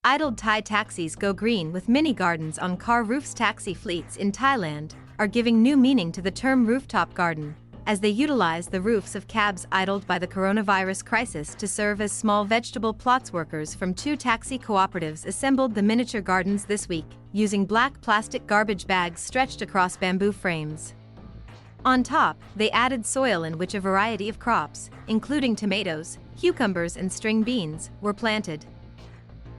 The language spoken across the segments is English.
Idled Thai taxis go green with mini gardens on car roofs. Taxi fleets in Thailand are giving new meaning to the term rooftop garden, as they utilize the roofs of cabs idled by the coronavirus crisis to serve as small vegetable plots. Workers from 2 taxi cooperatives assembled the miniature gardens this week, using black plastic garbage bags stretched across bamboo frames. On top, they added soil in which a variety of crops, including tomatoes, cucumbers and string beans, were planted.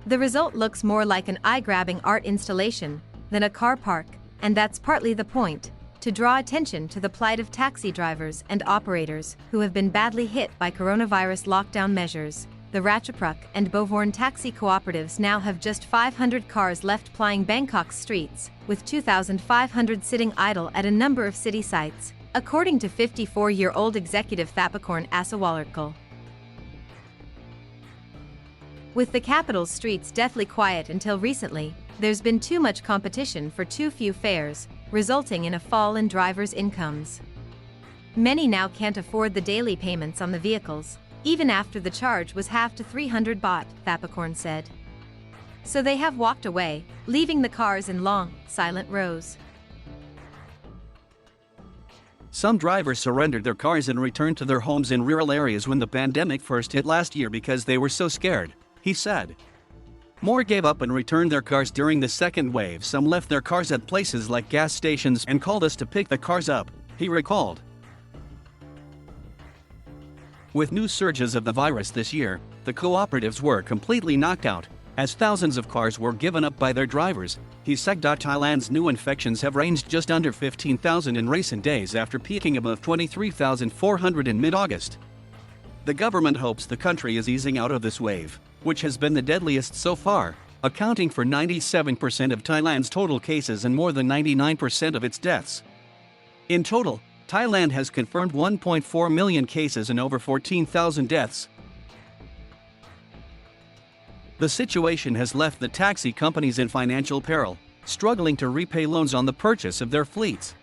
The result looks more like an eye-grabbing art installation than a car park, and that's partly the point, to draw attention to the plight of taxi drivers and operators who have been badly hit by coronavirus lockdown measures. The Ratchapruk and Bovorn taxi cooperatives now have just 500 cars left plying Bangkok's streets, with 2,500 sitting idle at a number of city sites, according to 54-year-old executive Thapakorn Asawalarkal. With the capital's streets deathly quiet until recently, there's been too much competition for too few fares, resulting in a fall in drivers' incomes. Many now can't afford the daily payments on the vehicles, even after the charge was halved to 300 baht, Thapakorn said. So they have walked away, leaving the cars in long, silent rows. Some drivers surrendered their cars and returned to their homes in rural areas when the pandemic first hit last year because they were so scared, he said. More gave up and returned their cars during the second wave. Some left their cars at places like gas stations and called us to pick the cars up, he recalled. With new surges of the virus this year, the cooperatives were completely knocked out, as thousands of cars were given up by their drivers, he said. Thailand's new infections have ranged just under 15,000 in recent days after peaking above 23,400 in mid-August. The government hopes the country is easing out of this wave, which has been the deadliest so far, accounting for 97% of Thailand's total cases and more than 99% of its deaths. In total, Thailand has confirmed 1.4 million cases and over 14,000 deaths. The situation has left the taxi companies in financial peril, struggling to repay loans on the purchase of their fleets.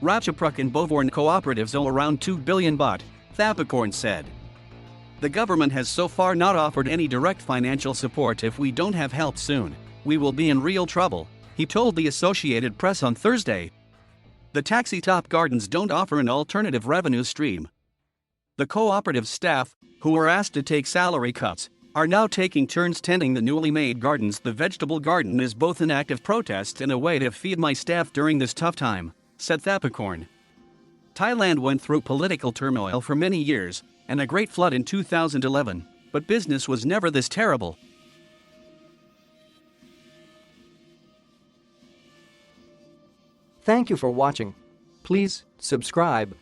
Ratchapruk and Bovorn cooperatives owe around 2 billion baht, Thapakorn said. The government has so far not offered any direct financial support. If we don't have help soon, we will be in real trouble, he told the Associated Press on Thursday. The taxi top gardens don't offer an alternative revenue stream. The cooperative staff, who were asked to take salary cuts, are now taking turns tending the newly made gardens. The vegetable garden is both an act of protest and a way to feed my staff during this tough time, said Thapakorn. Thailand went through political turmoil for many years, and a great flood in 2011, but business was never this terrible. Thank you for watching. Please subscribe.